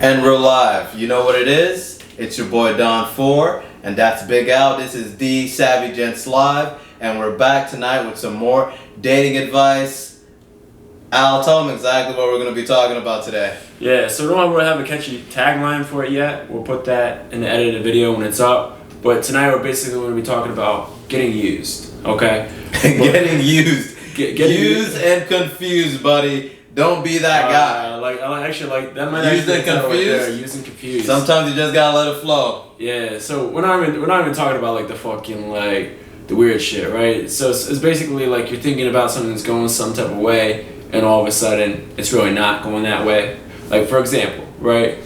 And we're live. You know what it is? It's your boy Don 4, and that's Big Al. This is the Savygents Live, and we're back tonight with some more dating advice. Al, tell them exactly what we're going to be talking about today. Yeah, so we don't really have a catchy tagline for it yet. We'll put that in the edited video when it's up. But tonight we're basically going to be talking about getting used, okay? Getting used. Getting used and confused, buddy. Don't be that guy. That might used and confused. Right there, used and confused. Sometimes you just gotta let it flow. Yeah. So we're not even talking about like the fucking like the weird shit, right? So it's basically like you're thinking about something that's going some type of way, and all of a sudden it's really not going that way. Like for example, right?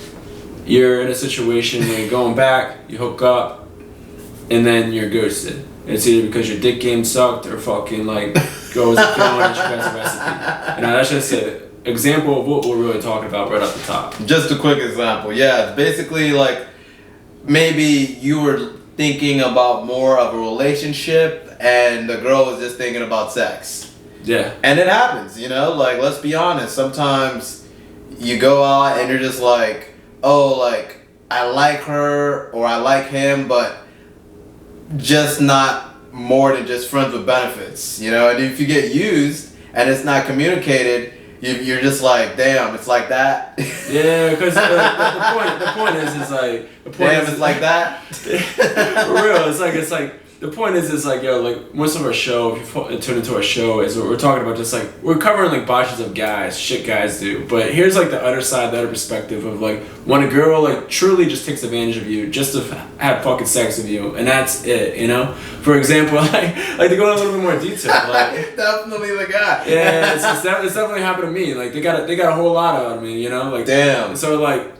You're in a situation where you're going back, you hook up, and then you're ghosted. It's either because your dick game sucked or fucking like goes and killing a recipe. You know, that's just an example of what we're really talking about right off the top. Just a quick example. Yeah, it's basically like maybe you were thinking about more of a relationship and the girl was just thinking about sex. Yeah. And it happens, you know? Like, let's be honest. Sometimes you go out and you're just like, oh, like, I like her or I like him, but just not more than just friends with benefits, you know? And if you get used and it's not communicated, you're just like, damn, it's like that. Yeah, because the point is like the point damn, is, it's like that. For real, it's like the point is like, yo, like most of our show, if you tune into our show, is we're talking about just like we're covering like botches of guys, shit guys do. But here's like the other side, the other perspective of like when a girl like truly just takes advantage of you just to have fucking sex with you, and that's it, you know. For example, like to go into a little bit more detail, like definitely the guy. Yeah, it's definitely happened to me. Like they got a whole lot out of me, you know. Like damn. So like.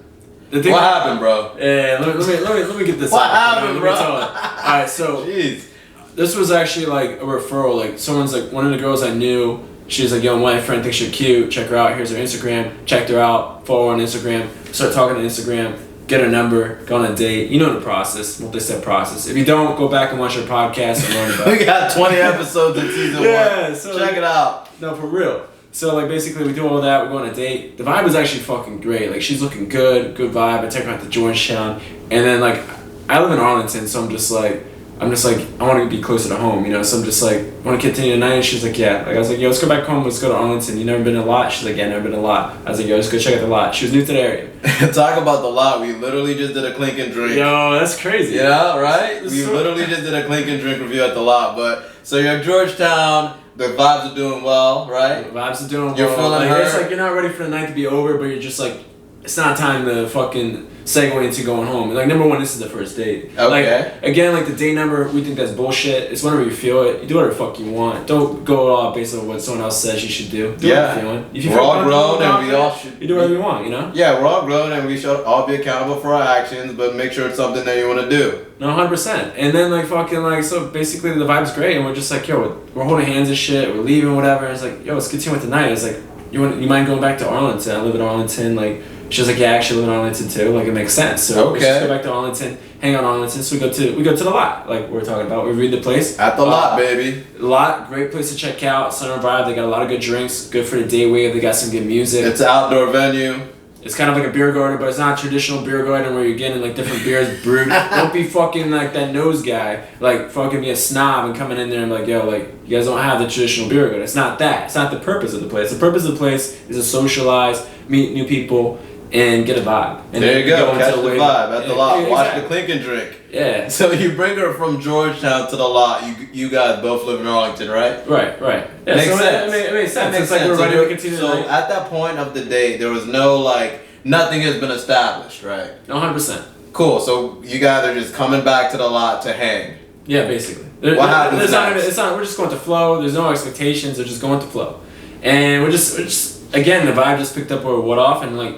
The thing what happened, bro? Yeah, let me get this. What out, happened, bro? Alright, so jeez. This was actually like a referral. Like someone's like one of the girls I knew. She's like, yo, my friend thinks you're cute. Check her out. Here's her Instagram. Checked her out. Follow her on Instagram. Start talking to Instagram. Get her number. Go on a date. You know the process. Multi-step process. If you don't, go back and watch our podcast and learn about it. We got 20 episodes in season 1. Yeah, so check it out. No, for real. So like basically we do all that, we go on a date. The vibe is actually fucking great. Like she's looking good vibe. I take her out to Georgetown. And then like I live in Arlington, so I'm just like I want to be closer to home, you know. So I'm just like, want to continue the night? And she's like, yeah. Like I was like, yo, let's go back home. Let's go to Arlington. You never been a lot? She's like, yeah, never been a lot. I was like, yo, let's go check out the lot. She was new to the area. Talk about the lot. We literally just did a clink and drink. Yo, that's crazy. Yeah, right? We literally just did a clink and drink review at the lot. But so you're at Georgetown. The vibes are doing well, right? The vibes are doing well. You're feeling like, her. It's like you're not ready for the night to be over, but you're just like, it's not time to fucking segue into going home. Like number one, this is the first date. Okay. Like again, like the date number, we think that's bullshit. It's whenever you feel it. You do whatever the fuck you want. Don't go based on what someone else says you should do. Do what you're feeling. If you we're all grown and we all should. You do whatever you want, you know. Yeah, we're all grown and we should all be accountable for our actions, but make sure it's something that you want to do. No, 100%. And then like fucking like so basically the vibe's great and we're just like, yo, we're holding hands and shit. We're leaving, whatever. And it's like, yo, let's continue with the night. It's like, you mind going back to Arlington? I live in Arlington. Like. She was like, yeah, I actually live in Arlington too. Like, it makes sense. So we just go back to Arlington, hang out in Arlington. So we go to the lot, like we're talking about. We read the place. At the lot, baby. Lot, great place to check out. Summer vibe. They got a lot of good drinks. Good for the day wave. They got some good music. It's an outdoor venue. It's kind of like a beer garden, but it's not a traditional beer garden where you're getting like different beers brewed. Don't be fucking like that nose guy, like fucking be a snob and coming in there and like, yo, like you guys don't have the traditional beer garden. It's not that. It's not the purpose of the place. The purpose of the place is to socialize, meet new people, and get a vibe. And there you go. Catch the vibe at the lot. Yeah, watch the clink and drink. Yeah. So you bring her from Georgetown to the lot. You guys both live in Arlington, right? Right. Yeah, makes sense. It makes sense. Makes it's like sense. we're ready to continue. So at that point of the date, there was no like nothing has been established, right? 100%. Cool. So you guys are just coming back to the lot to hang. Yeah, basically. What happens next? It's not. We're just going to flow. There's no expectations. They're just going to flow, and we're just again the vibe just picked up where what off and like.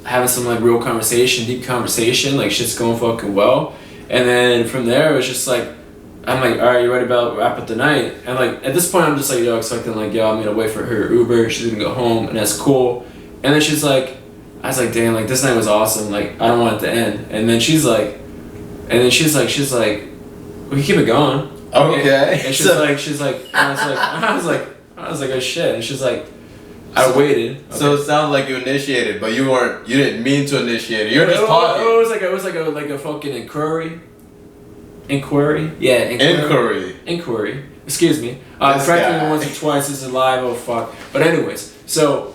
Having some like real conversation, deep conversation, like shit's going fucking well. And then from there it was just like I'm like, alright, you ready about wrap up the night? And like at this point I'm just like, yo, expecting like, yo, I'm gonna wait for her Uber, she's gonna go home and that's cool. And then she's like I was like, damn, like this night was awesome, like I don't want it to end. And then she's like we can keep it going. Okay. And she's like I was like, oh shit. And she's like, I waited. Okay. So it sounds like you initiated, but you didn't mean to initiate it. You're just talking. It was like a fucking inquiry. Inquiry? Yeah, Inquiry. Excuse me. Practically once or twice. This is live. Oh fuck. But anyways, so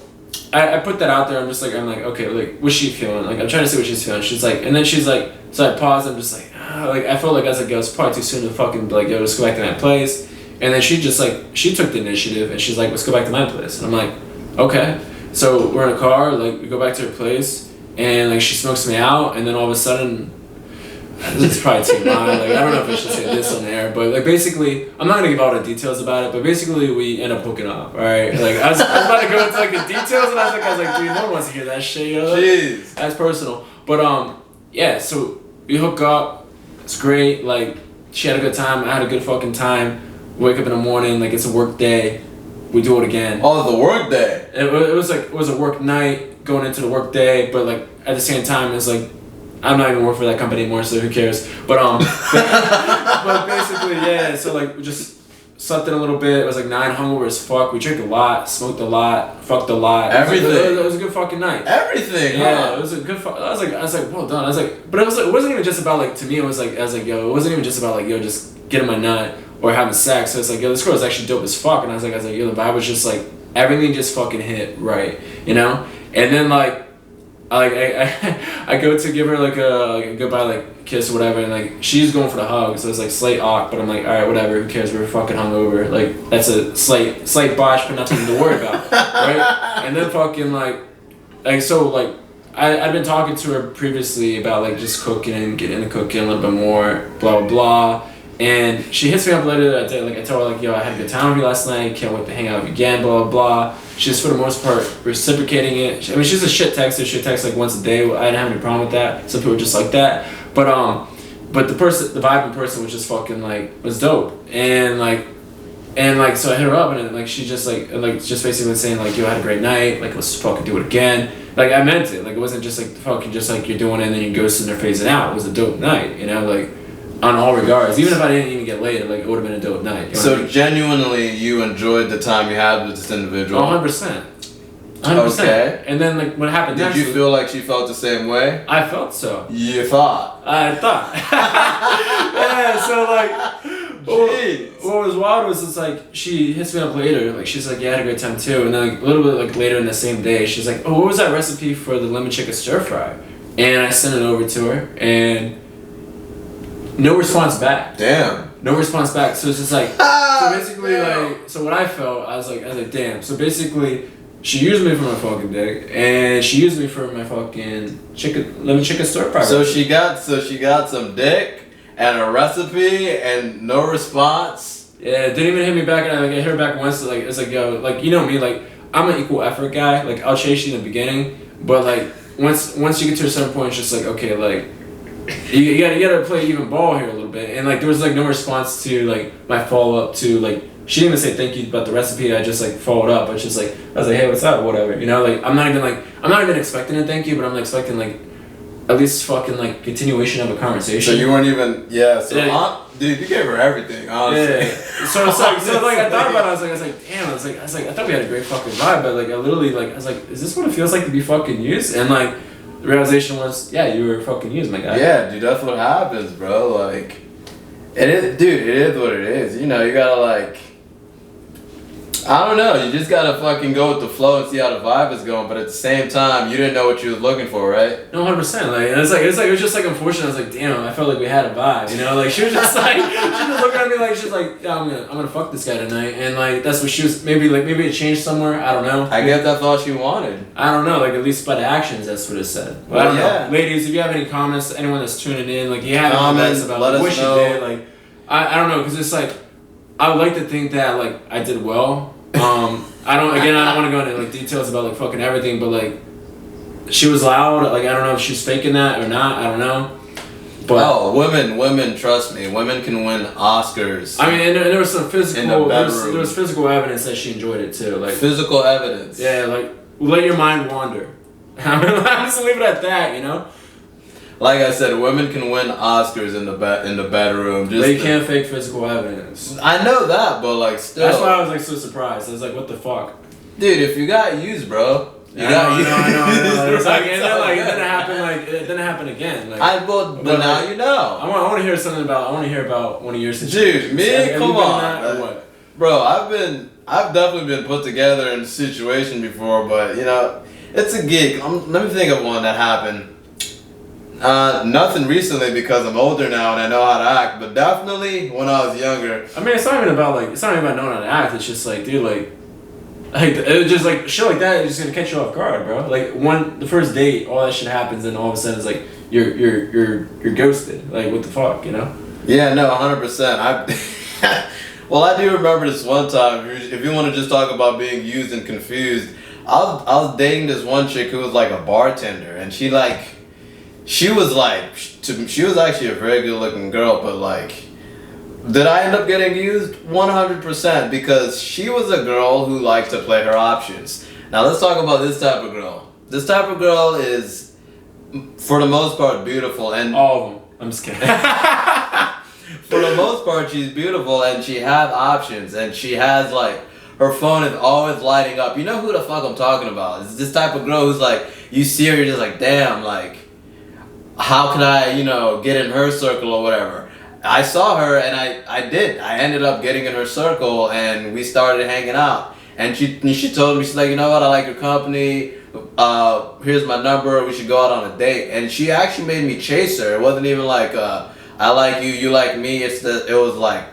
I put that out there. I'm like, okay, like, what's she feeling? Like, I'm trying to see what she's feeling. She's like, and then she's like, so I paused. I'm just like, I felt like I was like, it was probably too soon to fucking like, yo, let's go back to my place. And then she just like, she took the initiative and she's like, let's go back to my place. And I'm like, okay. So we're in a car, like, we go back to her place, and like she smokes me out, and then all of a sudden, this is probably too much. Like, I don't know if I should say this on air, but like basically, I'm not gonna give all the details about it, but basically we end up hooking up, right? Like I was about to go into like the details, and I was like, dude, no one wants to hear that shit, you know? Jeez. That's personal. But yeah, so we hook up. It's great. Like, she had a good time. I had a good fucking time. Wake up in the morning, like it's a work day. We do it again. Oh, the work day. It was a work night going into the work day, but like at the same time, it's like I'm not even working for that company anymore, so who cares? But but basically, yeah. So like we just slept in a little bit. It was like 9, hungover as fuck. We drank a lot, smoked a lot, fucked a lot. Everything. It was a good fucking night. Everything. Yeah, huh? it was a good. I was like, well done. I was like, but it wasn't even just about like, to me, it was like, I was like, yo, it wasn't even just about like, yo, just getting my nut or having sex. So it's like, yo, this girl is actually dope as fuck. And I was like, yo, the vibe was just like, everything just fucking hit right, you know? And then like, I go to give her like a goodbye, like kiss or whatever, and like she's going for the hug, so it's like slight awk, but I'm like, all right, whatever, who cares? We're fucking hungover. Like that's a slight botch, but nothing to worry about, right? And then fucking like so like I'd been talking to her previously about like just cooking and getting into cooking a little bit more, blah blah blah. And she hits me up later that day, like I told her like, yo, I had a good time with you last night, can't wait to hang out with you again, blah blah blah. She's for the most part reciprocating it. I mean, she's a shit texter. She texts like once a day. I didn't have any problem with that. Some people are just like that. But the vibe in person was just fucking like, was dope. And so I hit her up, and like she just like just basically saying like, yo, I had a great night. Like, let's fucking do it again. Like I meant it. Like it wasn't just like fucking just like you're doing it and then you ghost and they're phasing out. It was a dope night, you know, like. On all regards, even if I didn't even get laid, like it would have been a dope night. You know so what I mean? Genuinely, you enjoyed the time you had with this individual. 100%. 100%. Okay. And then like what happened? Did you feel like she felt the same way? I felt so. You thought. I thought. Yeah. So like, what was wild was it's like she hits me up later. Like she's like, yeah, I had a great time too. And then like a little bit like later in the same day, she's like, oh, what was that recipe for the lemon chicken stir fry? And I sent it over to her, and no response back. Damn. No response back. So it's just like, so basically like, so what I felt, I was like, damn. So basically, she used me for my fucking dick, and she used me for my fucking lemon chicken stir fry. So she got some dick and a recipe and no response. Yeah, didn't even hit me back, and I hit her back once. Like it's like, yo, like you know me, like I'm an equal effort guy. Like I'll chase you in the beginning, but like once you get to a certain point, it's just like, okay, like. You gotta play even ball here a little bit, and like there was like no response to like my follow up to like she didn't even say thank you about the recipe. I just like followed up. It's just like I was like, hey, what's up, whatever, you know, like I'm not even expecting a thank you, but I'm expecting like at least fucking like continuation of a conversation. So you weren't even dude, you gave her everything, honestly. Yeah. So it's like I thought about it. I was like damn, I was like I thought we had a great fucking vibe, but like I literally like I was like, is this what it feels like to be fucking used? And like. The realization was, yeah, you were fucking used, my guy. Yeah, dude, that's what happens, bro. Like, it is what it is. You know, you gotta like, I don't know, you just gotta fucking go with the flow and see how the vibe is going. But at the same time, you didn't know what you was looking for, right? No, 100%. Like, it was just like unfortunate. I was like, damn, I felt like we had a vibe, you know? Like, she was just like, she was looking at me like, she's like, yeah, I'm gonna fuck this guy tonight, and like that's what she was. Maybe it changed somewhere. I don't know. I guess that's all she wanted. I don't know. Like at least by the actions, that's what it said. But I don't know, ladies. If you have any comments, anyone that's tuning in, like you have any comments about like, what she did, like I don't know, because it's like I would like to think that like I did well. I don't want to go into like details about like fucking everything, but like she was loud. Like I don't know if she's faking that or not. I don't know. But women, trust me, women can win Oscars. I mean, and there was some physical. There was physical evidence that she enjoyed it too. Like physical evidence. Yeah, like let your mind wander. I'm just leave it at that, you know. Like I said, women can win Oscars in the bedroom. They can't fake physical evidence. I know that, but like still. That's why I was like so surprised. I was like, what the fuck? Dude, if you got used, bro. You got used. I know. It's like, and then like it didn't happen again. Like, but now you know. I want to hear something about. I want to hear about one of your situations. Dude, Have come you been in on, that, or what? Bro. I've definitely been put together in a situation before, but you know, it's a gig. Let me think of one that happened. Nothing recently because I'm older now and I know how to act, but definitely when I was younger. I mean, it's not even about knowing how to act. It's just like, dude, like it was just like shit like that is just gonna catch you off guard, bro. Like the first date, all that shit happens, and all of a sudden it's like you're ghosted. Like what the fuck, you know? Yeah, no, 100%. Well, I do remember this one time. If you want to just talk about being used and confused, I was dating this one chick who was like a bartender, and she was actually a very good looking girl, but like, did I end up getting used? 100%, because she was a girl who liked to play her options. Now let's talk about this type of girl. This type of girl is, for the most part, beautiful, and all of them. I'm just kidding. for the most part, she's beautiful, and she has options, and she has like, her phone is always lighting up. You know who the fuck I'm talking about? It's this type of girl who's like, you see her, you're just like, damn, like, how can I, get in her circle or whatever. I saw her and I ended up getting in her circle and we started hanging out. And she told me, she's like, you know what, I like your company. Here's my number, we should go out on a date. And she actually made me chase her. It wasn't even like, I like you, you like me. It was like,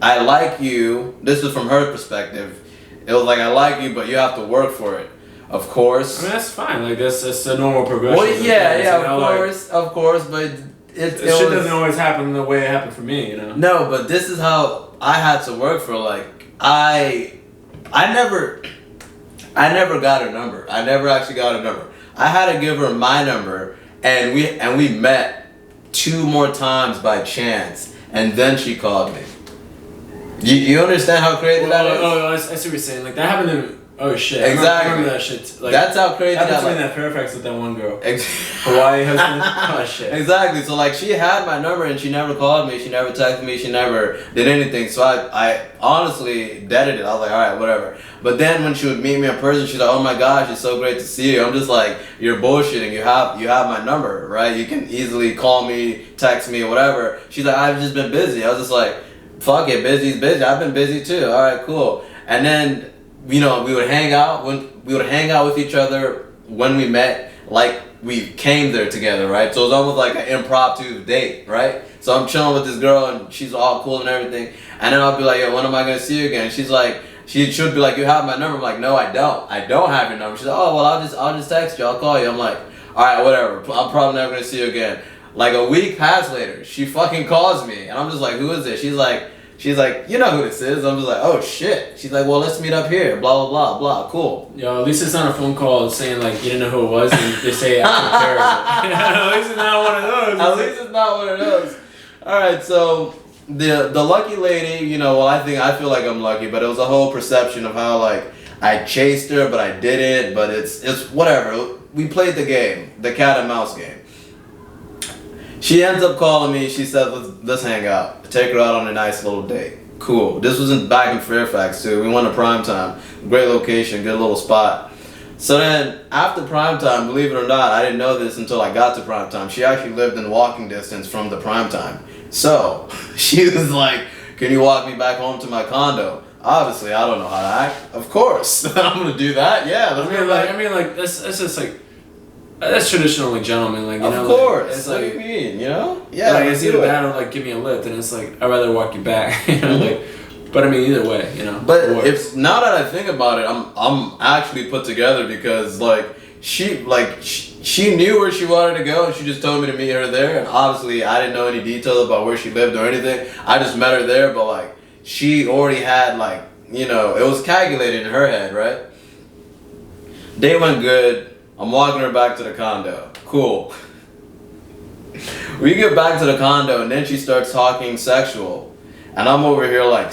I like you. This is from her perspective. It was like, I like you, but you have to work for it. Of course. I mean, that's fine. Like, that's a normal progression. Well, yeah, of course, but it shit doesn't always happen the way it happened for me, you know? No, but this is how I had to work for, like, I never got her number. I never actually got her number. I had to give her my number, and we met 2 more times by chance, and then she called me. You understand how crazy that is? Oh, I see what you're saying. Like, that happened in... Oh, shit. Exactly. I remember that shit. Like, that's how crazy that happened to me in that Fairfax with that one girl. Hawaii husband. Oh, shit. Exactly. So, like, she had my number and she never called me. She never texted me. She never did anything. So, I honestly deaded it. I was like, all right, whatever. But then when she would meet me in person, she's like, oh my gosh, it's so great to see you. I'm just like, you're bullshitting. You have my number, right? You can easily call me, text me, or whatever. She's like, I've just been busy. I was just like, fuck it, busy's busy. I've been busy too. All right, cool. And then, we would hang out with each other when we met, like we came there together, right? So it was almost like an impromptu date, right? So I'm chilling with this girl and she's all cool and everything, and then I'll be like, yo, when am I gonna see you again? And she's like, she should be like, you have my number. I'm like, no, I don't have your number. She's like, oh well, I'll just text you, I'll call you. I'm like, all right, whatever. I'm probably never gonna see you again. Like a week passed later, she fucking calls me, and I'm just like, who is this? She's like, you know who this is. I'm just like, oh shit. She's like, well, let's meet up here. Blah, blah, blah, blah. Cool. Yo, at least it's not a phone call saying like you didn't know who it was and they say after terrible. At least it's not one of those. At least it's not one of those. All right, so the lucky lady, I feel like I'm lucky, but it was a whole perception of how like I chased her, but I didn't. But it's whatever. We played the game, the cat and mouse game. She ends up calling me. She said, let's hang out. Take her out on a nice little date. Cool. This was back in Fairfax too. We went to Primetime. Great location, good little spot. So then after Primetime, believe it or not, I didn't know this until I got to Primetime. She actually lived in walking distance from the Primetime. So she was like, can you walk me back home to my condo? Obviously, I don't know how to act. Of course. I'm going to do that. Yeah. That's just like, that's traditional, like, gentleman, like, of course. It's like, what do you mean, Yeah, like, it's either that or, like, give me a lift, and it's like, I'd rather walk you back, like, but I mean, either way, But if, now that I think about it, I'm actually put together because, like, she knew where she wanted to go, and she just told me to meet her there, and obviously, I didn't know any details about where she lived or anything. I just met her there, but, like, she already had, like, it was calculated in her head, right? Day went good. I'm walking her back to the condo. Cool. We get back to the condo and then she starts talking sexual. And I'm over here like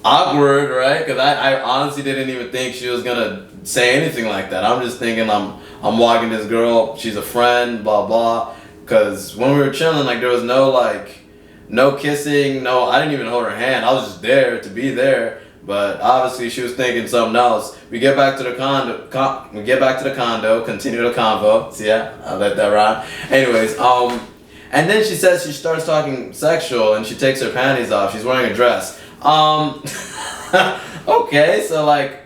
awkward, right? Because I honestly didn't even think she was gonna say anything like that. I'm just thinking I'm walking this girl, she's a friend, blah blah. Because when we were chilling, like there was no like no kissing, no, I didn't even hold her hand. I was just there to be there. But obviously she was thinking something else. We get back to the condo. Continue the convo. See, yeah, I let that rhyme. Anyways, and then she says she starts talking sexual, and she takes her panties off. She's wearing a dress. Okay, so like,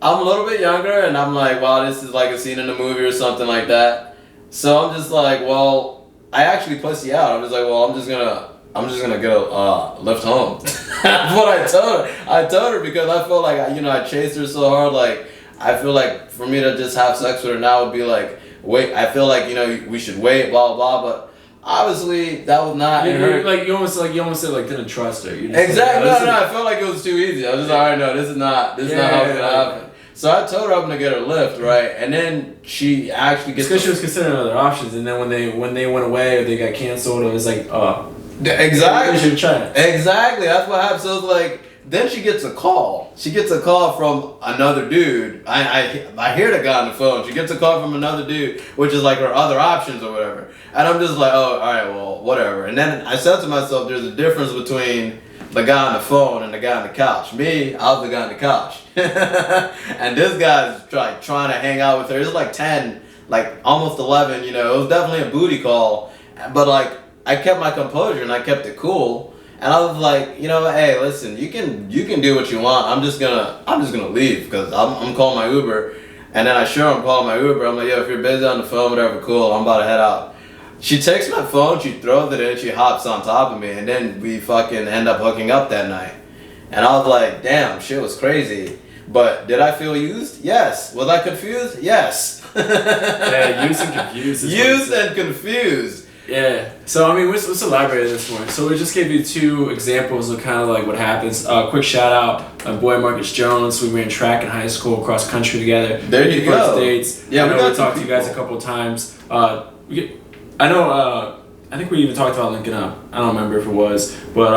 I'm a little bit younger, and I'm like, wow, this is like a scene in a movie or something like that. So I'm just like, well, I actually pussy out. I'm just like, well, I'm just gonna get a lift home. That's what I told her. I told her because I felt like, you know, I chased her so hard. Like, I feel like for me to just have sex with her now would be like, wait, I feel like, you know, we should wait, blah, blah, but obviously that was not in her. Like, you almost said, like, didn't trust her. You just Exactly. No, I felt like it was too easy. I was just like, all right, no, this is not how it's going to happen. So I told her I'm gonna get her lift, right? And then she actually gets. Because she was considering other options, and then when they went away or they got canceled, it was like, exactly. You should try it. Exactly. That's what happened. So it's like, then she gets a call. She gets a call from another dude. I hear the guy on the phone. She gets a call from another dude, which is like her other options or whatever. And I'm just like, oh, all right, well, whatever. And then I said to myself, there's a difference between the guy on the phone and the guy on the couch. Me, I was the guy on the couch. And this guy's trying to hang out with her. It was like 10, like almost 11, you know. It was definitely a booty call. But like, I kept my composure and I kept it cool. And I was like, you know, hey, listen, you can do what you want. I'm just gonna leave because I'm calling my Uber. And then I'm calling my Uber. I'm like, yo, if you're busy on the phone, whatever, cool. I'm about to head out. She takes my phone, she throws it in, she hops on top of me, and then we fucking end up hooking up that night. And I was like, damn, shit was crazy. But did I feel used? Yes. Was I confused? Yes. Yeah, used and confused. Used and confused. Yeah. So, I mean, let's elaborate on this more. So, we just gave you 2 examples of kind of like what happens. Quick shout out, my boy Marcus Jones. We ran track in high school, cross country together. There you go. States. Yeah, I know we talked to you guys a couple of times. I know, I think we even talked about linking up. I don't remember if it was. But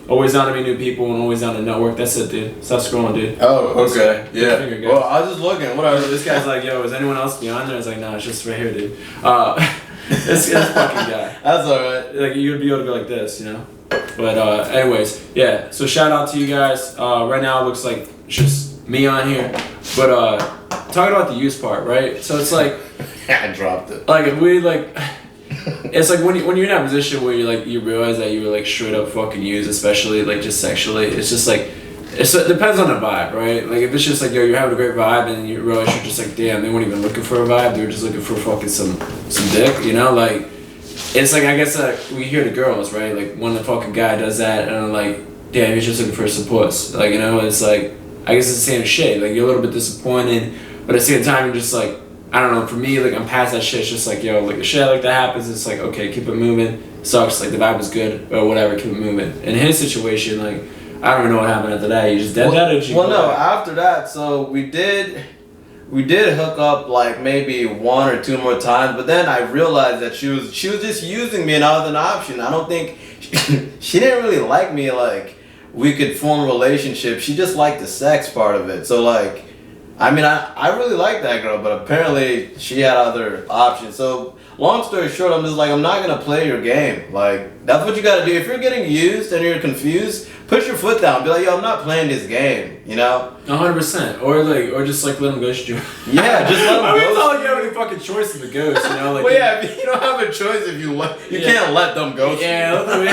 always down to meet new people and always down to network. That's it, dude. Stop scrolling, dude. Oh, okay. Yeah. Finger, well, I was just looking. Whatever. This guy's like, yo, is anyone else beyond there? I was like, nah, it's just right here, dude. This fucking guy. That's alright. Like, you'd be able to go like this, you know? But anyways, yeah. So shout out to you guys. Right now it looks like it's just me on here. But talking about the use part, right? So it's like... I dropped it. Like, if we, like... It's like when you're in that position where you realize that you were like straight up fucking used, especially like just sexually. It's just like it depends on the vibe, right? Like if it's just like, yo, you're having a great vibe and you realize you're just like, damn, they weren't even looking for a vibe, they were just looking for fucking some dick, you know? Like it's like, I guess we hear the girls, right? Like when the fucking guy does that and I'm like, damn, he's just looking for some puss. Like, you know, it's like, I guess it's the same shit. Like you're a little bit disappointed, but at the same time you're just like, I don't know, for me, like, I'm past that shit. It's just like, yo, like, the shit like that happens, it's like, okay, keep it moving. Sucks, like, the vibe was good, or whatever, keep it moving. In his situation, like, I don't even know what happened after that. You just dead that, or did you Well, no, after that, so we did hook up, like, maybe 1 or 2 more times, but then I realized that she was just using me and I was an option. I don't think, she didn't really like me, like, we could form a relationship. She just liked the sex part of it. So, like, I mean, I really like that girl, but apparently she had other options. So, long story short, I'm just like, I'm not going to play your game. Like, that's what you got to do. If you're getting used and you're confused, put your foot down. Be like, yo, I'm not playing this game, you know? 100%. Or just like let them ghost you. Yeah, just let them I mean, it's ghost not like you have any fucking choice in the ghost, you know? Like, well, yeah, you don't have a choice if you can't let them ghost yeah, you.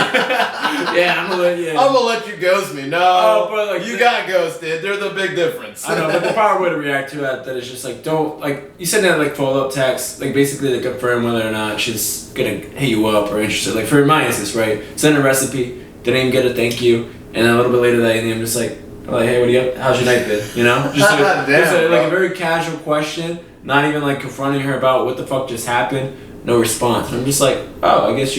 I'm gonna let you ghost me. No, but like, you got ghosted. There's a big difference. I know, but the proper way to react to that is just like, don't, like, you send that like follow-up text, like basically to confirm whether or not she's gonna hit you up or interested. Like for my instance, right? Send a recipe, didn't even get a thank you, and then a little bit later that evening I'm just like, hey, what do you up? How's your night been? You know? Just like a very casual question, not even like confronting her about what the fuck just happened. No response. And I'm just like, oh, I guess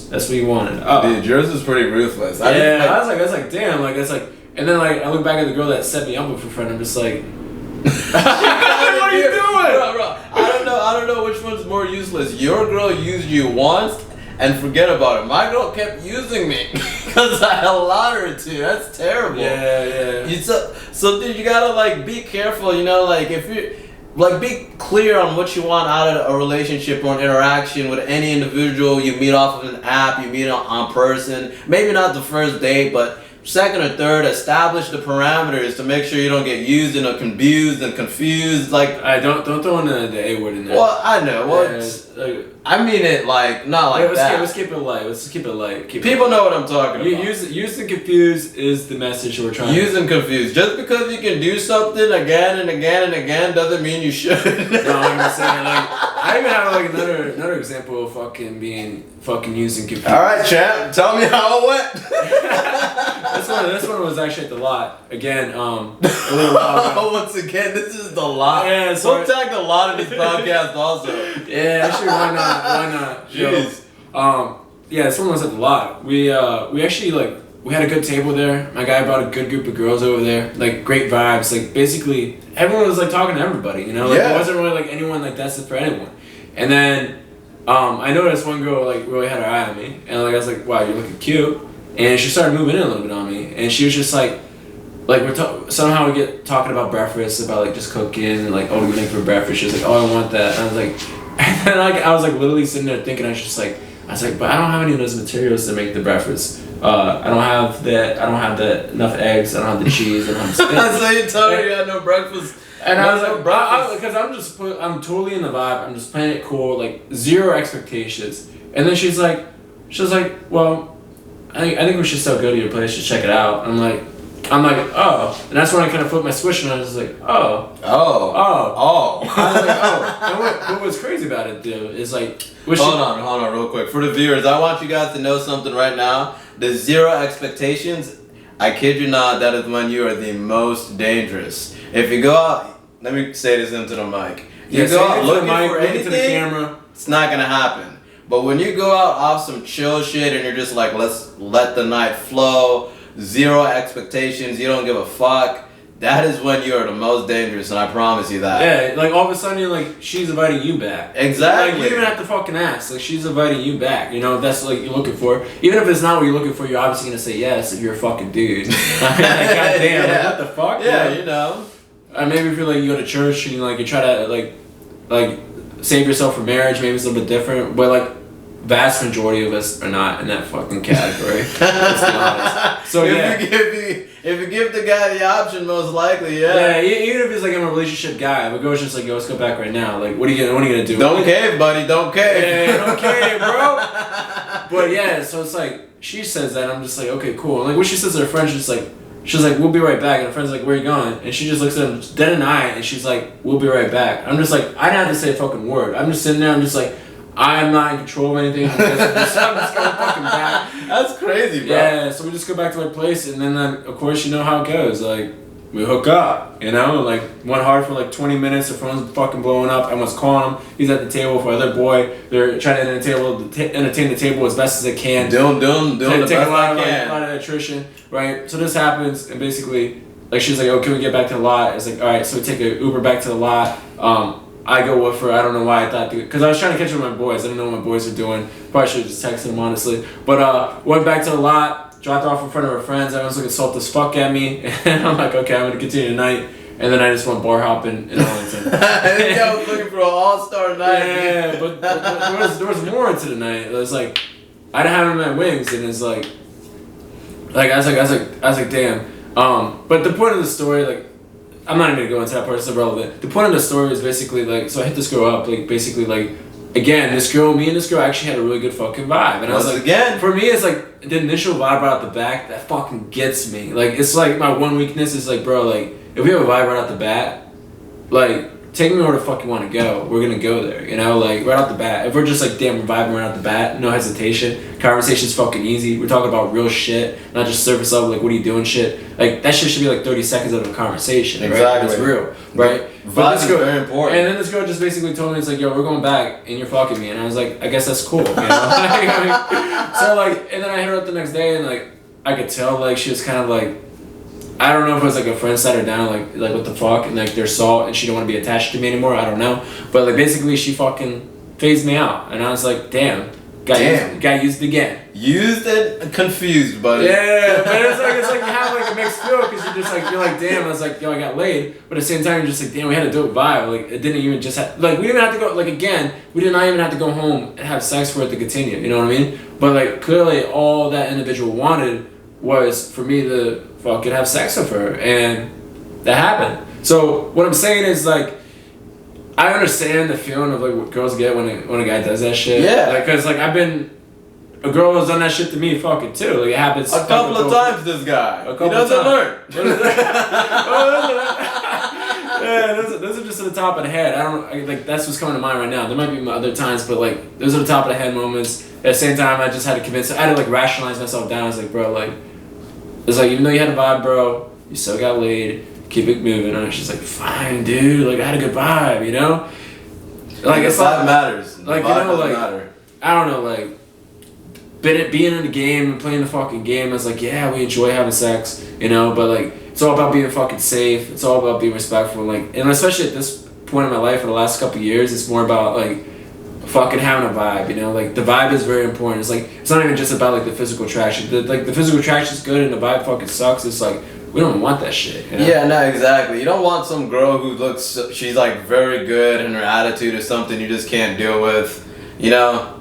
that's what you wanted. Oh. Dude, yours is pretty ruthless. I was like, damn, like, it's like, and then like, I look back at the girl that set me up with her friend, I'm just like, what are you doing? Bro, I don't know which one's more useless. Your girl used you once and forget about it. My girl kept using me because I allowed her to. That's terrible. Yeah. So dude, you gotta like be careful, you know, like if like be clear on what you want out of a relationship or an interaction with any individual you meet off of an app, you meet on person. Maybe not the first date, but second or third, establish the parameters to make sure you don't get used and confused and confused. Like, I don't throw in the A word in there. Well, I know. Well, like, I mean it like not like that. Let's keep it light. Let's keep it light. People know what I'm talking about. Used and confused is the message we're trying. Used and confused. Just because you can do something again and again and again doesn't mean you should. No, I'm just saying. Like, I even have like another example of fucking being fucking used and confused. All right, champ. Tell me how it went. This one was actually at the lot again. A little while ago. Once again, this is the lot. Yeah, so we'll tag the lot in this podcast also. Yeah, actually, why not? Jeez. Yeah, this one was at the lot. We actually we had a good table there. My guy brought a good group of girls over there. Like great vibes. Like basically everyone was like talking to everybody. You know, like it wasn't really like anyone like destined for anyone. And then I noticed one girl like really had her eye on me, and like I was like, wow, you're looking cute. And she started moving in a little bit on me, and she was just like somehow we get talking about breakfast, about like just cooking, and like, oh, we make for breakfast. She was like, oh, I want that. And I was like, and then like I was like literally sitting there thinking, I was like, but I don't have any of those materials to make the breakfast. I don't have that enough eggs. I don't have the cheese. I don't have the spinach. So you told her you had no breakfast. And I was like, because I'm totally in the vibe. I'm just playing it cool, like zero expectations. And then she was like, well, I think we should still go to your place to check it out. I'm like, oh, and that's when I kind of flipped my switch, and I was like, oh. I was like, oh. And what was crazy about it, dude, is like, hold on, real quick. For the viewers, I want you guys to know something right now. The zero expectations. I kid you not, that is when you are the most dangerous. If you go out, let me say this into the mic. You go out looking for anything, to the camera. It's not gonna happen. But when you go out off some chill shit and you're just like, let's let the night flow, zero expectations, you don't give a fuck, that is when you are the most dangerous, and I promise you that. Yeah, like all of a sudden you're like, she's inviting you back. Exactly. Like you even have to fucking ask. Like she's inviting you back. You know, that's like you're looking for. Even if it's not what you're looking for, you're obviously gonna say yes if you're a fucking dude. Like, goddamn, like, what the fuck? Yeah, you know. Maybe if you're like you go to church and like you try to like save yourself for marriage, maybe it's a little bit different. But like vast majority of us are not in that fucking category. Let's be honest. So if you give the guy the option, most likely, yeah, even if he's like I'm a relationship guy, but goes just like, yo, let's go back right now. Like, what are you gonna do? Don't cave, buddy. Don't cave. Yeah, don't cave, bro. But yeah, so it's like she says that, I'm just like, okay, cool. And like when she says to her friend, she's like, we'll be right back. And her friend's like, where are you going? And she just looks at him dead in the eye, and she's like, we'll be right back. I'm just like, I didn't have to say a fucking word. I'm just sitting there. I'm just like, I'm not in control of anything. I'm just going fucking back. That's crazy, bro. Yeah, so we just go back to our place, and then of course you know how it goes. Like we hook up, you know, like went hard for like 20 minutes. The phone's fucking blowing up. Everyone's calling him. He's at the table for other boy. They're trying to entertain the table as best as they can. Doing the best a lot can. of attrition, right? So this happens, and basically, like she's like, "Oh, can we get back to the lot?" It's like, all right, so we take an Uber back to the lot. I go with her. I don't know why I thought, because I was trying to catch up with my boys. I didn't know what my boys were doing. Probably should have just texted them, honestly. But went back to the lot, dropped off in front of her friends. Everyone's looking salty as fuck at me. And I'm like, okay, I'm going to continue tonight. And then I just went bar hopping in Arlington. I think I was looking for an all-star night. Yeah, but there was more into the night. It was like, I didn't have my wings, and it's like I was like, damn. But the point of the story, like, I'm not even gonna go into that part, it's irrelevant. The point of the story is basically like, so I hit this girl up, like basically like, again, me and this girl actually had a really good fucking vibe. And I was like, again, for me it's like the initial vibe right out the back, that fucking gets me. Like it's like my one weakness is like, bro, like if we have a vibe right out the bat, like take me where the fuck you want to go. We're gonna go there, you know, like right out the bat. If we're just like, damn, we're vibing right out the bat, no hesitation. Conversation's fucking easy. We're talking about real shit, not just surface level, like what are you doing shit. Like that shit should be like 30 seconds out of a conversation, exactly. Right? It's real, right? Vibe is very important. And then this girl just basically told me, it's like, yo, we're going back and you're fucking me. And I was like, I guess that's cool, you know? So like, and then I hit her up the next day, and like I could tell like she was kind of like, I don't know if it was like a friend sat her down, like what the fuck, and like they're salt and she don't want to be attached to me anymore. I don't know, but like basically she fucking phased me out, and I was like, damn, Got used again. Used and confused, buddy. Yeah, but it's like you have like a mixed feel because you're like damn, I was like yo I got laid, but at the same time you're just like damn we had a dope vibe. Like it didn't even just like we didn't have to go like again we did not even have to go home and have sex for it to continue. You know what I mean? But like clearly all that individual wanted was for me to fucking have sex with her, and that happened. So what I'm saying is like. I understand the feeling of like what girls get when a guy does that shit. Yeah. Like, cause like a girl has done that shit to me fucking too. Like it happens. A couple of times, this guy. He doesn't learn. Yeah, those are just at the top of the head. Like that's what's coming to mind right now. There might be other times, but like those are the top of the head moments. At the same time, I just had to convince. I had to like rationalize myself down. I was like, bro, like it's like even though you had a vibe, bro, you still got laid. Keep it moving. And she's like, fine, dude. Like I had a good vibe, you know. Like it's vibe like matters. Like you know, like matter. I don't know, like being in the game and playing the fucking game. It's like yeah, we enjoy having sex, you know. But like it's all about being fucking safe. It's all about being respectful. Like and especially at this point in my life, for the last couple of years, it's more about like fucking having a vibe, you know. Like the vibe is very important. It's like it's not even just about like the physical attraction. The physical attraction is good and the vibe fucking sucks. It's like. We don't want that shit. You know? Yeah, no, exactly. You don't want some girl who looks, she's like very good and her attitude is something you just can't deal with. You know?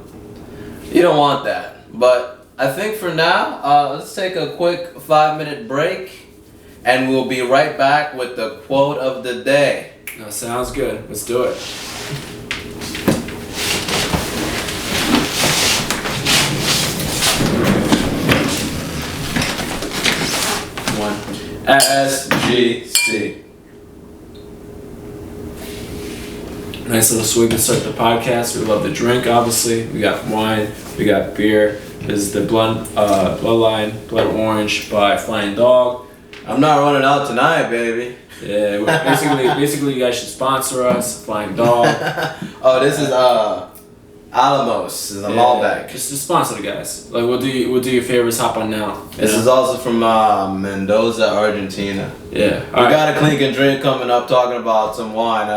You don't want that. But I think for now, let's take a quick 5-minute break and we'll be right back with the quote of the day. That sounds good. Let's do it. SGC. Nice little swig to start the podcast. We love the drink, obviously. We got wine, we got beer. This is the Bloodline Blood Orange by Flying Dog. I'm not running out tonight, baby. Yeah, basically you guys should sponsor us, Flying Dog. Oh, this is Alamos. This is a Malbec. Just to sponsor the guys. Like we'll do your favorites. Hop on now. This is also from Mendoza, Argentina. Yeah. We got a clink and drink coming up talking about some wine.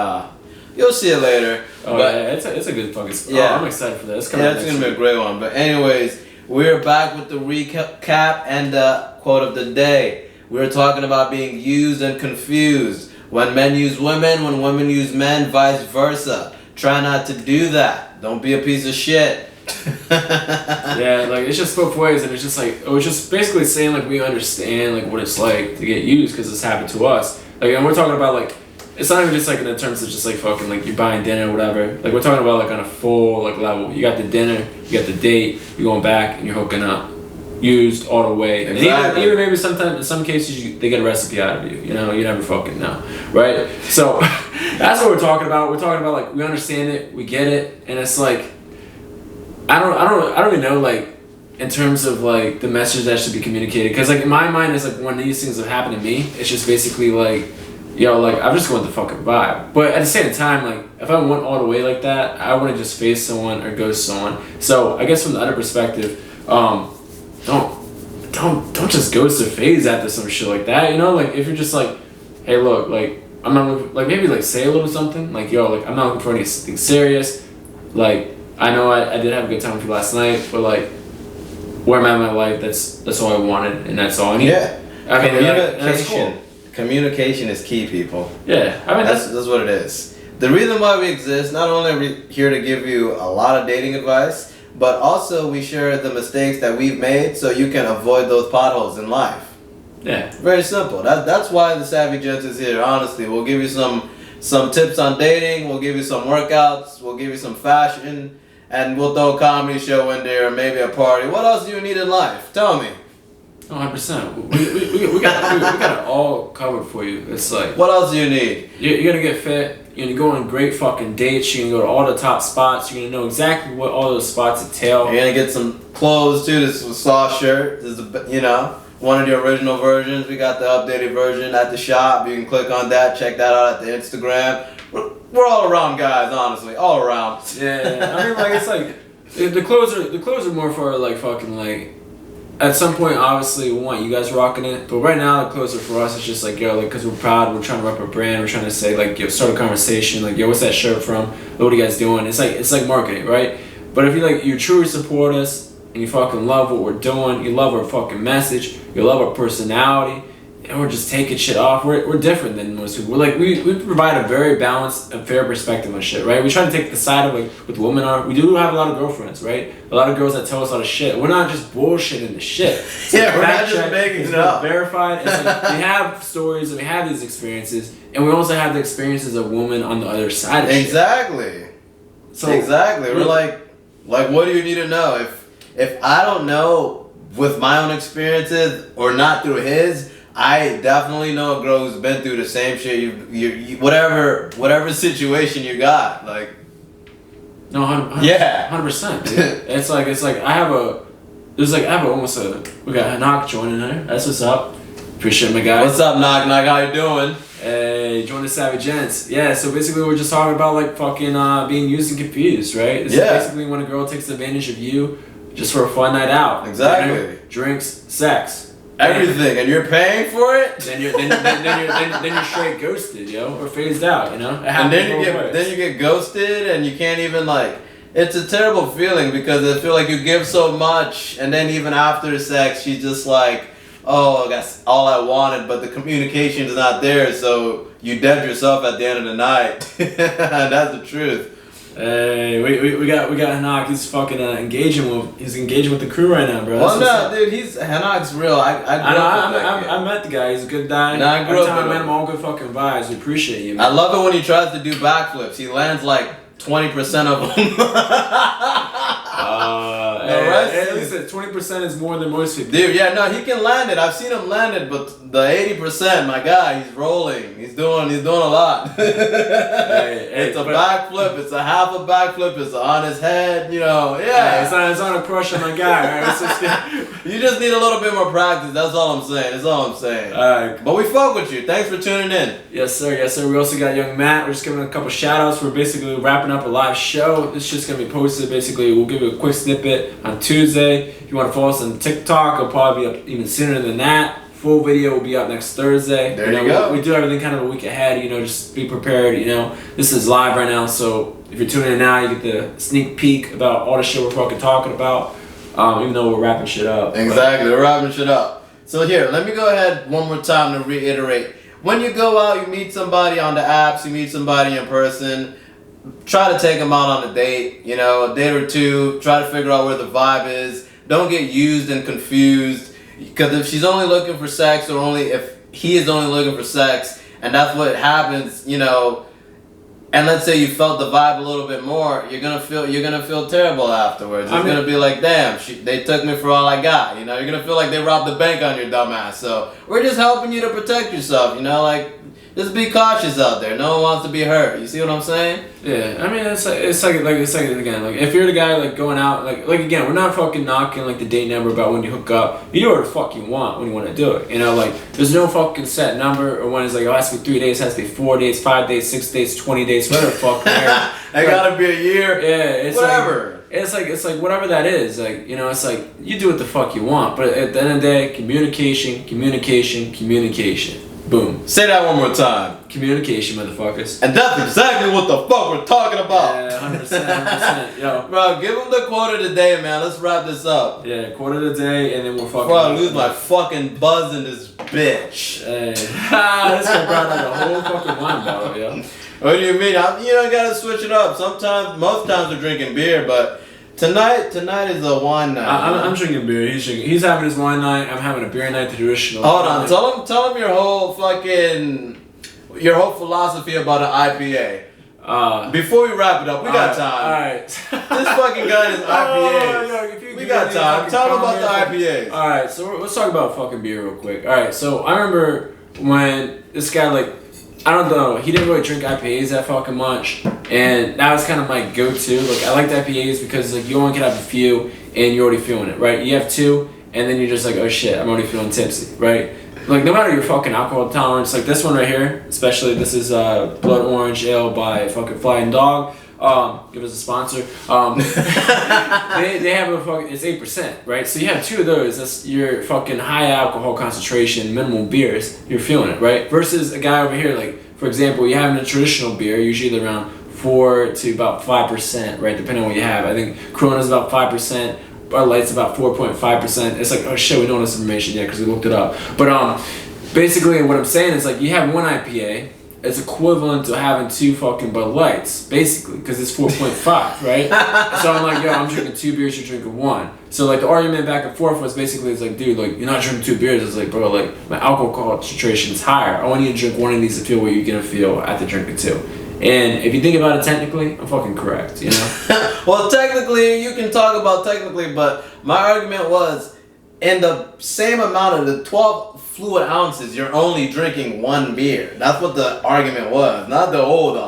You'll see it later. Oh but, yeah, it's a good fucking. Yeah, I'm excited for this. Yeah, it's gonna be a great one. But anyways, we're back with the recap and the quote of the day. We're talking about being used and confused. When men use women, when women use men, vice versa. Try not to do that. Don't be a piece of shit. Yeah, like it's just both ways, and it's just like it was just basically saying like we understand like what it's like to get used because it's happened to us. Like, and we're talking about like it's not even just like in the terms of just like fucking like you're buying dinner or whatever. Like we're talking about like on a full like level. You got the dinner, you got the date, you're going back and you're hooking up. Used all the way. Exactly. And even maybe sometimes in some cases they get a recipe out of you. You know, you never fucking know, right? So that's what we're talking about. We're talking about like we understand it, we get it, and it's like I don't even know like in terms of like the message that should be communicated. Because like in my mind, it's like when these things have happened to me, it's just basically like, yo, like I'm just going with the fucking vibe. But at the same time, like if I went all the way like that, I wouldn't just face someone or ghost someone. So I guess from the other perspective, don't just ghost or phase after some shit like that. You know, like if you're just like, hey, look, like I'm not looking, like maybe like say a little something, like yo, like I'm not looking for anything serious. Like I know I did have a good time with you last night, but like where am I in my life? That's all I wanted, and that's all I need. Yeah, I mean, communication. that's cool. Communication is key, people. Yeah, I mean that's what it is. The reason why we exist, not only are we here to give you a lot of dating advice, but also we share the mistakes that we've made so you can avoid those potholes in life. Yeah. Very simple. That's why the Savygents is here, honestly. We'll give you some tips on dating, we'll give you some workouts, we'll give you some fashion, and we'll throw a comedy show in there, maybe a party. What else do you need in life? Tell me. 100%. We got it all covered for you. It's like... What else do you need? You're going to get fit. You're going to go on great fucking dates. You're going to go to all the top spots. You're going to know exactly what all those spots entail. You're going to get some clothes, too. This is a soft shirt. This is, one of the original versions. We got the updated version at the shop. You can click on that. Check that out at the Instagram. We're all around guys, honestly. All around. Yeah. I mean, like, it's like... The clothes are more for, like, fucking, like... At some point, obviously, we want you guys rocking it. But right now, the clothes are for us. It's just like, yo, like, because we're proud. We're trying to rep our brand. We're trying to say, like, yo, start a conversation. Like, yo, what's that shirt from? What are you guys doing? It's like marketing, right? But if you truly support us and you fucking love what we're doing, you love our fucking message, you love our personality, and we're just taking shit off. We're different than most people. We provide a very balanced and fair perspective on shit, right? We try to take the side of what the women are. We do have a lot of girlfriends, right? A lot of girls that tell us a lot of shit. We're not just bullshitting the shit. Yeah, we're not just making it up. Verified. It's we have stories and we have these experiences, and we also have the experiences of women on the other side of exactly. Shit. So exactly. We're like, what do you need to know? If I don't know with my own experiences or not through his, I definitely know a girl who's been through the same shit. You whatever situation you got, like. No, 100%. Yeah. 100%. Dude. It's like I have almost we got Hanak joining there. That's what's up. Appreciate my guys. What's up, Knock? How you doing? Hey, join the Savygents. Yeah, so basically we're just talking about fucking being used and confused, right? This is basically when a girl takes advantage of you just for a fun night out. Exactly. Dinner, drinks, sex. Everything, and you're paying for it. Then you're straight ghosted, or phased out, And then you get ghosted, and you can't even It's a terrible feeling because I feel like you give so much, and then even after sex, she's just like, oh, that's all I wanted, but the communication's not there, so you dead yourself at the end of the night. And that's the truth. Hey, we got Hanak. He's fucking engaging with the crew right now, bro. Well, no, dude, Hanak's real. I met the guy. He's a good guy. No, I grew Every up time I with met him. him, all good fucking vibes. We appreciate you, man. I love it when he tries to do backflips. He lands 20% of them. At least 20% is more than most people. Dude, yeah, no, he can land it. I've seen him land it, but the 80%, my guy, he's rolling. He's doing a lot. It's a backflip. It's a half a backflip. It's on his head. Yeah. Hey, it's not a crush on my guy. Right? You just need a little bit more practice. That's all I'm saying. All right. But we fuck with you. Thanks for tuning in. Yes, sir. We also got young Matt. We're just giving a couple shout outs. We're basically wrapping up a live show. This shit's gonna be posted. Basically, we'll give you a quick snippet on Tuesday. If you want to follow us on TikTok, it'll probably be up even sooner than that. Full video will be up next Thursday. There you go. We do everything kind of a week ahead. Just be prepared. This is live right now, so if you're tuning in now, you get the sneak peek about all the shit we're fucking talking about. Even though we're wrapping shit up. Exactly, we're wrapping shit up. So here, let me go ahead one more time to reiterate. When you go out, you meet somebody on the apps, you meet somebody in person. Try to take them out on a date. A date or two. Try to figure out where the vibe is. Don't get used and confused, because if she's only looking for sex, or if he is only looking for sex, and that's what happens, and let's say you felt the vibe a little bit more, you're gonna feel terrible afterwards. It's gonna be like, damn, they took me for all I got. You're gonna feel like they robbed the bank on your dumb ass. So we're just helping you to protect yourself. Just be cautious out there. No one wants to be hurt. You see what I'm saying? Yeah, I mean it's like again, if you're the guy going out, again, we're not fucking knocking the date number about when you hook up. You do what the fuck you want when you want to do it. There's no fucking set number, or when it's it has to be 3 days, it has to be 4 days, 5 days, 6 days, 20 days, whatever the fuck. It gotta be a year. Yeah, it's whatever. It's like whatever that is. It's like you do what the fuck you want, but at the end of the day, communication. Boom. Say that one more time. Communication, motherfuckers. And that's exactly what the fuck we're talking about. Yeah, 100%. Yo. Bro, give him the quote of the day, man. Let's wrap this up. Yeah, quote of the day, and then we'll fucking... Before I lose my fucking buzz in this bitch. Hey. This guy brought a whole fucking wine bottle, yo. What do you mean? You gotta switch it up. Most times we're drinking beer, but... Tonight is a wine night. I'm drinking beer. He's having his wine night. I'm having a beer night, the traditional. Hold on. Tell him your whole philosophy about an IPA. Before we wrap it up, we got time. Alright. This fucking guy is IPAs. We got time. Tell him about the IPAs. Alright, so let's talk about fucking beer real quick. Alright, so I remember when this guy I don't know, he didn't really drink IPAs that fucking much, and that was kind of my go-to. I liked IPAs because you only can have a few, and you're already feeling it, right? You have two, and then you're just like, oh shit, I'm already feeling tipsy, right? No matter your fucking alcohol tolerance, this one right here, especially, this is Blood Orange Ale by fucking Flying Dog. Give us a sponsor. They have it's 8%, right? So you have two of those. That's your fucking high alcohol concentration, minimal beers. You're feeling it, right? Versus a guy over here, for example, you having a traditional beer, usually around 4 to about 5%, right? Depending on what you have. I think Corona's about 5%. Bud Light's about 4.5%. It's like, oh shit, we don't know this information yet because we looked it up. But basically what I'm saying is like you have one IPA, it's equivalent to having 2 fucking Bud Lights, basically, because it's 4.5, right? So I'm like, yo, I'm drinking 2 beers, you're drinking 1. So like the argument back and forth was basically, it's like, dude, like you're not drinking 2 beers. It's like, bro, like my alcohol concentration is higher. I want you to drink one of these to feel what you're gonna feel after drinking 2. And if you think about it technically, I'm fucking correct, you know? Well, technically, you can talk about technically, but my argument was in the same amount of the 12 fluid ounces, you're only drinking 1 beer. That's what the argument was. Not the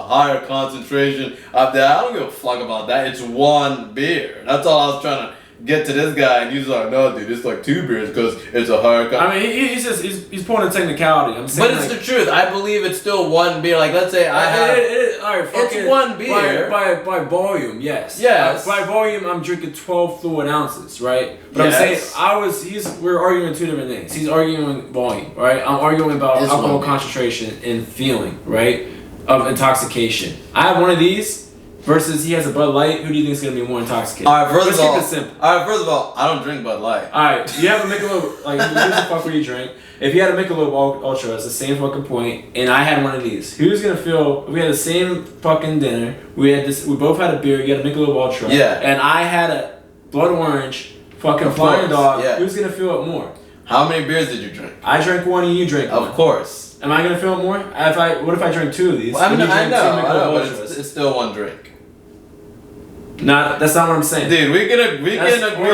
higher concentration of that. I don't give a fuck about that. It's 1 beer. That's all I was trying to get to this guy, and he's like, no, dude, it's like 2 beers because it's a higher. I mean, he's pulling a technicality. I'm saying, but it's like, the truth. I believe it's still 1 beer. Like, let's say I have. All right, it's 1 beer by volume. Yes. Yes. By volume, I'm drinking 12 fluid ounces, right? But yes. I'm saying we're arguing 2 different things. He's arguing volume, right? I'm arguing about alcohol concentration and feeling, right, of intoxication. I have one of these. Versus he has a Bud Light, who do you think is going to be more intoxicated? Alright, first of all, I don't drink Bud Light. Alright, you have a Michelob, like, who the fuck would you drink? If you had a Michelob Ultra, it's the same fucking point, and I had one of these. Who's going to feel, we had the same fucking dinner, we both had a beer, you had a Michelob Ultra, yeah, and I had a Blood Orange, fucking Flying Dog, yeah. Who's going to feel it more? How many beers did you drink? I drank 1 and you drank 1. Of course. Am I going to feel it more? What if I drink 2 of these? Well, I know, but it's still 1 drink. Not, that's not what I'm saying. Dude, we can agree to disagree,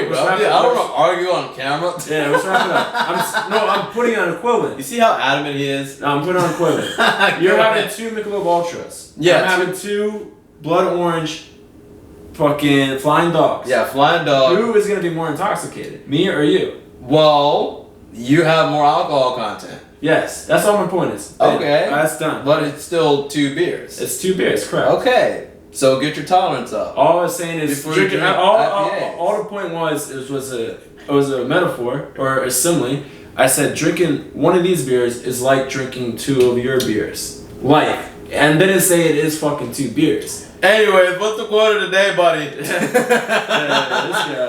bro. I don't want to argue on camera. Yeah, let's wrap it up. I'm putting on equivalent. You see how adamant he is? No, I'm putting on equivalent. You're having 2 Michelob Ultras. Yeah. I'm having 2 Blood Orange fucking Flying Dogs. Yeah, Flying Dog. Who is going to be more intoxicated? Me or you? Well, you have more alcohol content. Yes, that's all my point is. Okay. That's done. But it's still 2 beers. It's 2 beers, correct. Okay. So get your tolerance up. All I was saying is drinking. All the point was it was a metaphor or a simile. I said drinking one of these beers is like drinking 2 of your beers. Like, and didn't say it is fucking 2 beers. Anyways, what's the quote of the day, buddy? Yeah,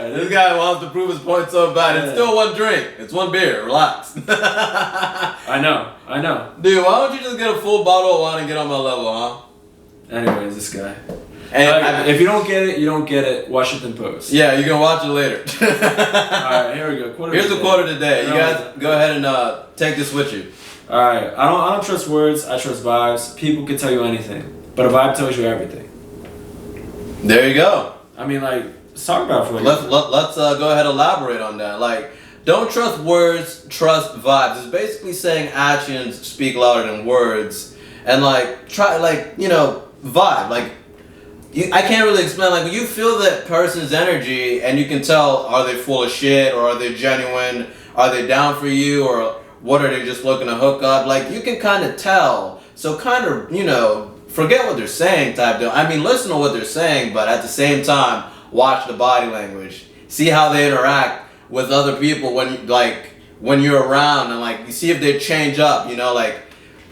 this guy wants to prove his point so bad. Yeah. It's still 1 drink. It's 1 beer. Relax. I know. Dude, why don't you just get a full bottle of wine and get on my level, huh? Anyways, this guy. And if you don't get it, you don't get it. Washington Post. Yeah, you can watch it later. Alright, here we go. Here's the quote of the day. You guys go ahead and take this with you. Alright, I don't trust words, I trust vibes. People can tell you anything, but a vibe tells you everything. There you go. I mean, like, let's talk about it for Let's go ahead and elaborate on that. Like, don't trust words, trust vibes. It's basically saying actions speak louder than words. And like, vibe. Like, I can't really explain. Like, when you feel that person's energy and you can tell, are they full of shit or are they genuine? Are they down for you or what, are they just looking to hook up? Like, you can kind of tell. So kind of, forget what they're saying type deal. I mean, listen to what they're saying, but at the same time, watch the body language. See how they interact with other people when you're around, and like, you see if they change up, like,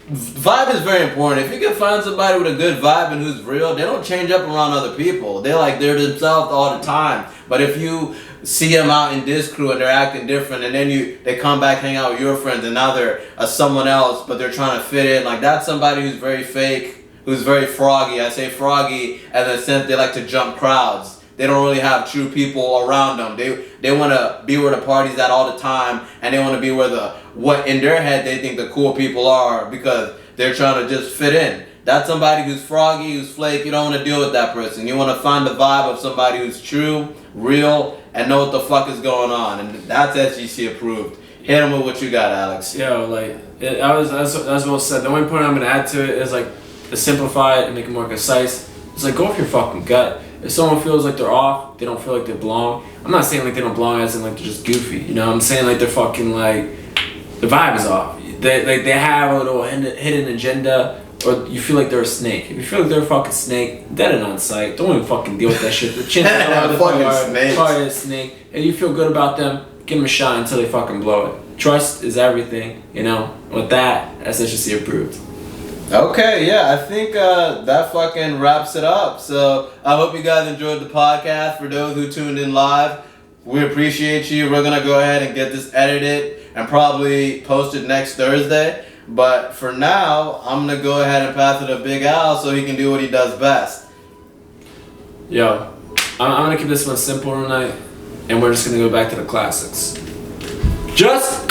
vibe is very important. If you can find somebody with a good vibe and who's real, they don't change up around other people. They're themselves all the time. But if you see them out in this crew and they're acting different, and then they come back hang out with your friends and now they're someone else, but they're trying to fit in, like, that's somebody who's very fake, who's very froggy. I say froggy in the sense they like to jump crowds. They don't really have true people around them. They want to be where the party's at all the time, and they want to be where what in their head they think the cool people are because they're trying to just fit in. That's somebody who's froggy, who's flake. You don't want to deal with that person. You want to find the vibe of somebody who's true, real, and know what the fuck is going on. And that's SGC approved. Hit them with what you got, Alex. Yo, like, that's well said. The only point I'm going to add to it is, like, to simplify it and make it more concise. It's like, go with your fucking gut. If someone feels like they're off, they don't feel like they belong. I'm not saying like they don't belong as in like they're just goofy. I'm saying like they're fucking like, the vibe is off. They have a little hidden agenda, or you feel like they're a snake. If you feel like they're a fucking snake, dead and on sight. Don't even fucking deal with that shit. The chances are they're probably a snake. And you feel good about them, give them a shot until they fucking blow it. Trust is everything, With that, that's SGC approved. Okay, yeah, I think that fucking wraps it up. So I hope you guys enjoyed the podcast. For those who tuned in live, we appreciate you. We're gonna go ahead and get this edited and probably post it next Thursday. But for now, I'm gonna go ahead and pass it to Big Al so he can do what he does best. Yo, I'm gonna keep this one simple tonight, and we're just gonna go back to the classics. Just